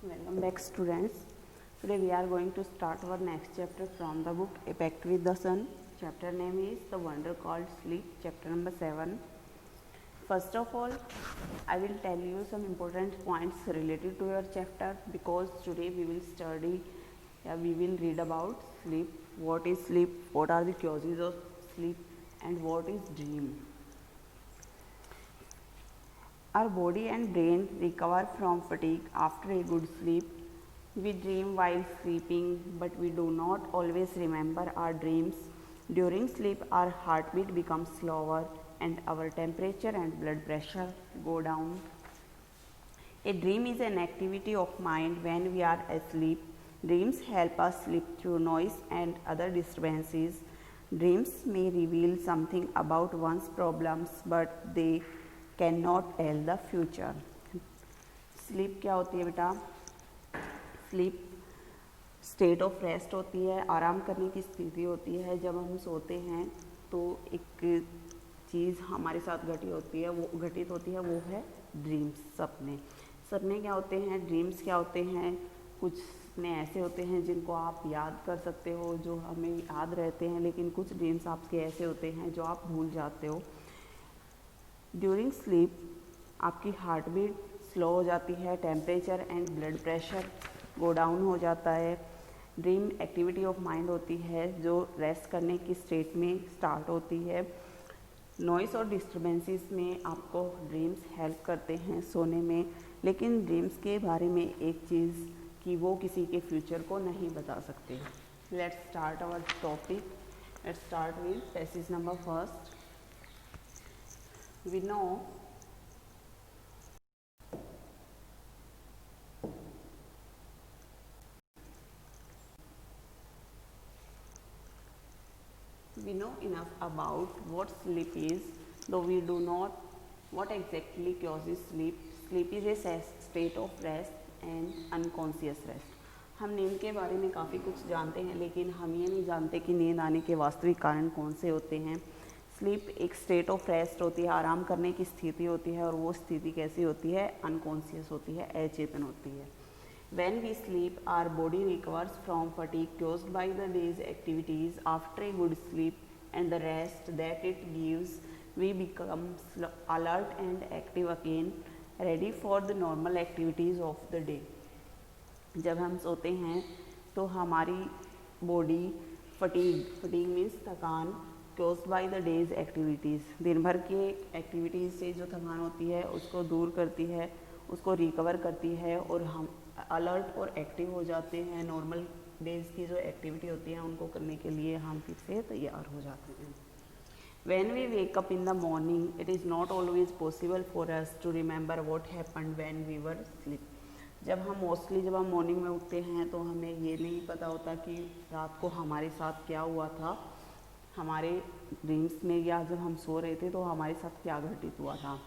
Welcome back, students. Today we are going to start our next chapter from the book A Pact with the Sun. Chapter name is The Wonder Called Sleep, chapter number 7. First of all, I will tell you some important points related to your chapter, because today we will study, we will read about sleep, what is sleep, what are the causes of sleep, and what is dream. Our body and brain recover from fatigue after a good sleep. We dream while sleeping, but we do not always remember our dreams. During sleep, our heartbeat becomes slower and our temperature and blood pressure go down. A dream is an activity of mind when we are asleep. Dreams help us sleep through noise and other disturbances. Dreams may reveal something about one's problems, but they can not tell the future. Sleep क्या होती है बेटा? Sleep state of rest होती है, आराम करने की स्थिति होती है. जब हम सोते हैं तो एक चीज़ हमारे साथ घटित होती है, वो है ड्रीम्स, सपने. सपने क्या होते हैं, ड्रीम्स क्या होते हैं? कुछ सपने ऐसे होते हैं जिनको आप याद कर सकते हो, जो हमें याद रहते हैं, लेकिन कुछ ड्रीम्स आपके ऐसे होते हैं जो आप भूल जाते हो. ड्यूरिंग स्लीप आपकी हार्ट बीट स्लो हो जाती है, temperature and blood pressure go down हो जाता है. ड्रीम एक्टिविटी ऑफ माइंड होती है जो रेस्ट करने की स्टेट में स्टार्ट होती है. नॉइस और डिस्टर्बेंसेस में आपको ड्रीम्स हेल्प करते हैं सोने में, लेकिन ड्रीम्स के बारे में एक चीज़ कि वो किसी के फ्यूचर को नहीं बता सकते. Let's start our topic. Let's start with passage number first. We know enough about what sleep is, though we do not what exactly causes sleep. Sleep is a state of rest and unconscious rest. हम नींद के बारे में काफ़ी कुछ जानते हैं, लेकिन हम ये नहीं जानते कि नींद आने के वास्तविक कारण कौन से होते हैं. स्लीप एक स्टेट ऑफ रेस्ट होती है, आराम करने की स्थिति होती है, और वो स्थिति कैसी होती है? अनकॉन्शियस होती है, अचेतन होती है. When we sleep our body recovers from fatigue caused by the day's activities. After a good sleep and the rest that it gives, we become alert and active again, ready for the normal activities of the day. जब हम सोते हैं तो हमारी body fatigue means थकान, caused by the day's activities, दिन भर के एक्टिविटीज़ से जो थकान होती है उसको दूर करती है, उसको रिकवर करती है, और हम अलर्ट और एक्टिव हो जाते हैं. नॉर्मल डेज की जो एक्टिविटी होती है उनको करने के लिए हम फिर से तैयार हो जाते हैं. When we wake up in the morning, it is not always possible for us to remember what happened when we were asleep. जब हम मॉर्निंग में उठते हैं तो हमें ये नहीं पता होता कि रात को हमारे साथ क्या हुआ था, हमारे ड्रीम्स में, या जब हम सो रहे थे तो हमारे साथ क्या घटित हुआ था.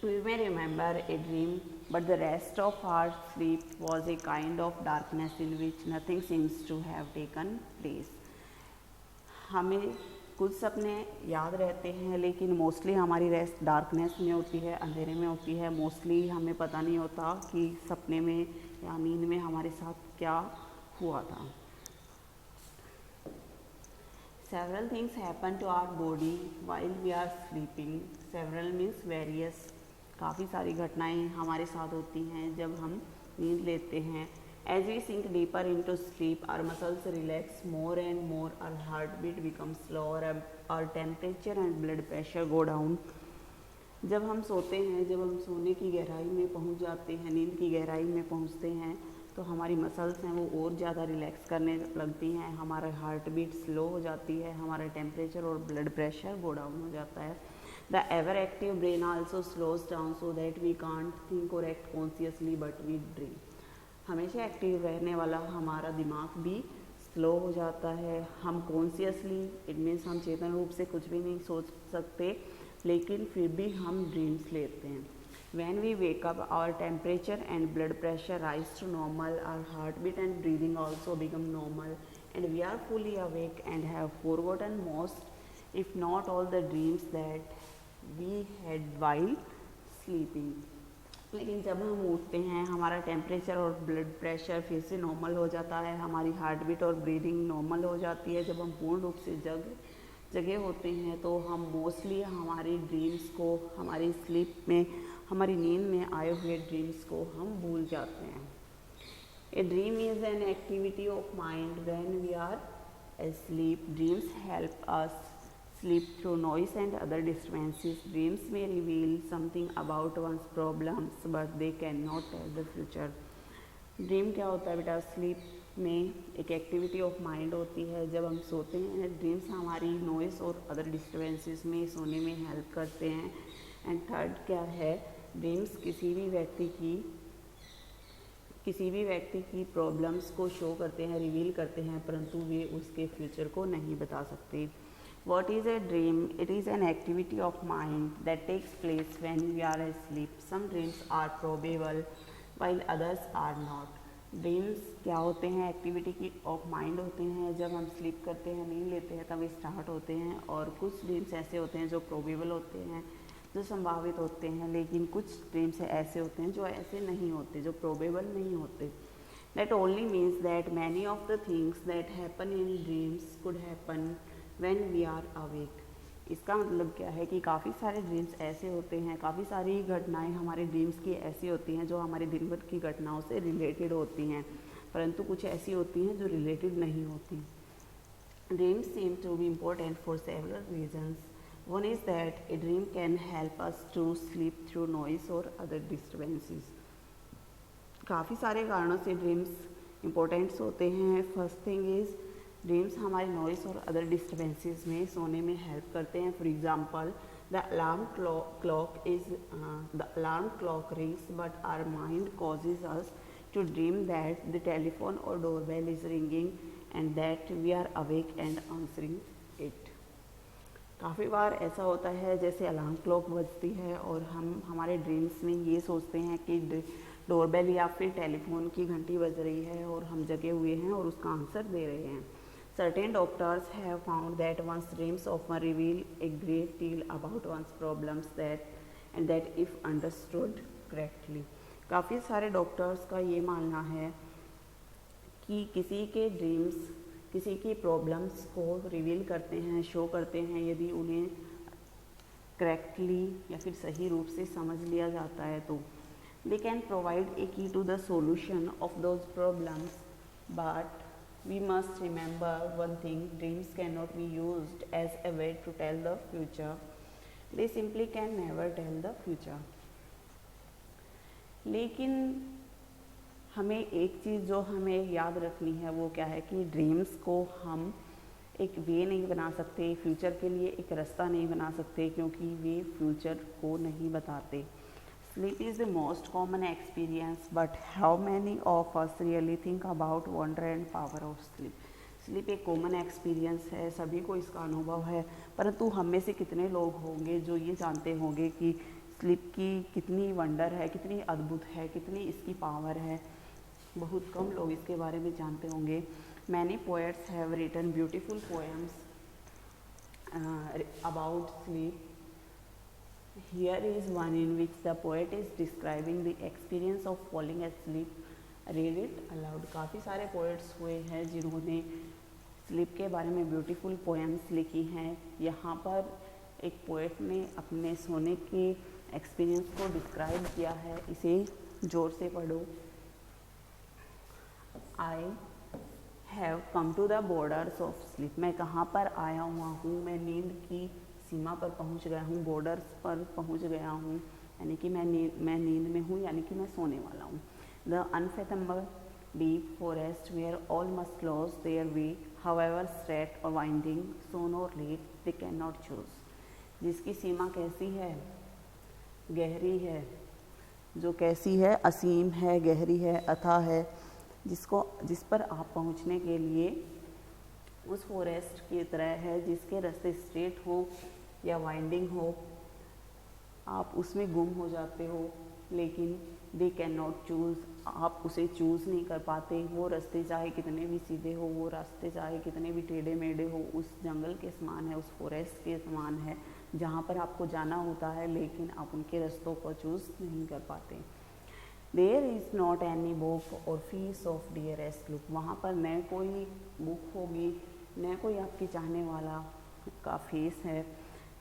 We may remember a dream, but the rest of our sleep was a kind of darkness in which nothing seems to have taken place. हमें कुछ सपने याद रहते हैं, लेकिन मोस्टली हमारी रेस्ट डार्कनेस में होती है, अंधेरे में होती है. मोस्टली हमें पता नहीं होता कि सपने में या नींद में हमारे साथ क्या हुआ था. Several things happen to our body while we are sleeping. Several means various. काफ़ी सारी घटनाएं हमारे साथ होती हैं जब हम नींद लेते हैं. As we sink deeper into sleep, our muscles relax more and more, our heartbeat becomes slower, our temperature and blood pressure go down. जब हम सोते हैं, जब हम सोने की गहराई में पहुंच जाते हैं, नींद की गहराई में पहुंचते हैं, तो हमारी मसल्स हैं वो और ज़्यादा रिलैक्स करने लगती हैं, हमारा हार्ट बीट स्लो हो जाती है, हमारा टेम्परेचर और ब्लड प्रेशर गो डाउन हो जाता है. The ever active brain also slows down so that we can't think और act consciously but we dream. हमेशा एक्टिव रहने वाला हमारा दिमाग भी स्लो हो जाता है. हम कॉन्शियसली, इट मीन्स हम चेतन रूप से कुछ भी नहीं सोच सकते, लेकिन फिर भी हम ड्रीम्स लेते हैं. When we wake up, our temperature and blood pressure rise to normal, our heartbeat and breathing also become normal, and we are fully awake and have forgotten most, if not all, the dreams that we had while sleeping. लेकिन जब हम उठते हैं हमारा temperature और blood pressure फिर से normal हो जाता है, हमारी हार्ट बीट और ब्रीदिंग नॉर्मल हो जाती है। जब हम पूर्ण रूप से जगे होते हैं तो हम मोस्टली हमारी ड्रीम्स को, हमारी स्लीप में, हमारी नींद में आए हुए ड्रीम्स को हम भूल जाते हैं। A dream is an activity of mind when we are asleep. Dreams help us sleep through noise and other disturbances. Dreams may reveal something about one's problems, but they cannot tell the future. Dream क्या होता है बेटा? Sleep में एक activity of mind होती है। जब हम सोते हैं ड्रीम्स हमारी नॉइस और अदर डिस्टर्बेंसेस में सोने में हेल्प करते हैं। एंड थर्ड क्या है? ड्रीम्स किसी भी व्यक्ति की प्रॉब्लम्स को शो करते हैं, रिवील करते हैं, परंतु वे उसके फ्यूचर को नहीं बता सकते। What is a dream? It is an activity of mind that takes place when we are asleep. Some dreams are probable while others are not. Dreams क्या होते हैं? एक्टिविटी की ऑफ माइंड होते हैं। जब हम स्लीप करते हैं, नींद लेते हैं, तब स्टार्ट होते हैं। और कुछ ड्रीम्स ऐसे होते हैं जो प्रोबेबल होते हैं, जो संभावित होते हैं, लेकिन कुछ ड्रीम्स ऐसे होते हैं जो ऐसे नहीं होते, जो प्रोबेबल नहीं होते। That only means that many of the things that happen in dreams could happen when we are awake. इसका मतलब क्या है कि काफ़ी सारे ड्रीम्स ऐसे होते हैं, काफ़ी सारी घटनाएं हमारे ड्रीम्स की ऐसी होती हैं जो हमारे दिन भर की घटनाओं से रिलेटेड होती हैं, परंतु कुछ ऐसी होती हैं जो रिलेटेड नहीं होती। Dreams seem to be important for several reasons. One is that a dream can help us to sleep through noise or other disturbances. काफ़ी सारे कारणों से ड्रीम्स इम्पोर्टेंट्स होते हैं। फर्स्ट थिंग इज़ ड्रीम्स हमारे नॉइस और अदर डिस्टर्बेंसेस में सोने में हेल्प करते हैं। For example the alarm clock rings but our mind causes us to dream that the telephone और doorbell is ringing and that we are awake and answering it. काफ़ी बार ऐसा होता है जैसे अलार्म क्लॉक बजती है और हम हमारे ड्रीम्स में ये सोचते हैं कि डोरबेल या फिर टेलीफोन की घंटी बज रही है और हम जगे हुए हैं और उसका आंसर दे रहे हैं। Certain doctors have found that one's dreams often reveal a great deal about one's problems and that if understood correctly. काफ़ी सारे डॉक्टर्स का ये मानना है कि किसी के ड्रीम्स किसी की प्रॉब्लम्स को रिवील करते हैं, शो करते हैं, यदि उन्हें करेक्टली या फिर सही रूप से समझ लिया जाता है तो। They can provide a key to the solution of those problems, but we must remember one thing: dreams cannot be used as a way to tell the future. They simply can never tell the future. लेकिन हमें एक चीज़ जो हमें याद रखनी है वो क्या है कि ड्रीम्स को हम एक वे नहीं बना सकते, फ्यूचर के लिए एक रास्ता नहीं बना सकते, क्योंकि वे फ्यूचर को नहीं बताते। Sleep is the most common experience, but how many of us really think about wonder and power of sleep? Sleep एक कॉमन एक्सपीरियंस है, सभी को इसका अनुभव है, परंतु हम में से कितने लोग होंगे जो ये जानते होंगे कि स्लीप की कितनी वंडर है, कितनी अद्भुत है, कितनी इसकी पावर है। बहुत कम लोग इसके बारे में जानते होंगे। Many poets have written beautiful poems about sleep. Here is one in which the poet is describing the experience of falling asleep. Read it aloud. काफ़ी सारे पोएट्स हुए हैं जिन्होंने स्लीप के बारे में ब्यूटीफुल पोएम्स लिखी हैं। यहाँ पर एक पोएट ने अपने सोने के एक्सपीरियंस को डिस्क्राइब किया है। इसे जोर से पढ़ो। I have come to the borders of sleep. मैं कहाँ पर आया हुआ हूँ? मैं नींद की सीमा पर पहुंच गया हूँ, बॉर्डर्स पर पहुंच गया हूँ, यानी कि मैं नींद में हूँ, यानी कि मैं सोने वाला हूँ। The unfathomable deep forest where all must lose their way however straight और वाइंडिंग सोन और late they can not choose. जिसकी सीमा कैसी है? गहरी है। जो कैसी है? असीम है, गहरी है, अथाह है, जिस पर आप पहुँचने के लिए उस फॉरेस्ट की तरह है जिसके रास्ते स्ट्रेट हो या वाइंडिंग हो, आप उसमें गुम हो जाते हो, लेकिन दे कैन नॉट चूज़, आप उसे चूज़ नहीं कर पाते। वो रास्ते चाहे कितने भी सीधे हो, वो रास्ते चाहे कितने भी टेढ़े मेढ़े हो, उस जंगल के समान है, उस फॉरेस्ट के समान है जहाँ पर आपको जाना होता है, लेकिन आप उनके रास्तों को चूज़ नहीं कर पाते। There is not any book or face of dearest look, वहाँ पर न कोई बुक होगी न कोई आपके चाहने वाला का फेस है।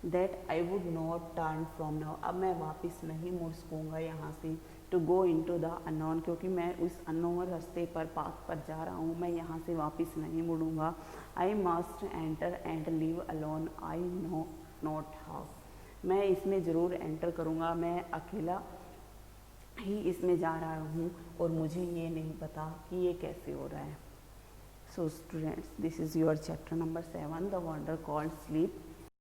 That I would not turn from now, अब मैं वापस नहीं मुड़ सकूँगा यहाँ से। To go into the unknown, क्योंकि मैं उस अननोन रास्ते पर पाथ पर जा रहा हूँ, मैं यहाँ से वापस नहीं मुड़ूँगा। I must enter and live alone, I know not how, मैं इसमें ज़रूर एंटर करूँगा, मैं अकेला ही इसमें जा रहा हूँ और मुझे ये नहीं पता कि ये कैसे हो रहा है। So students, this is your chapter number 7, the wonder called sleep.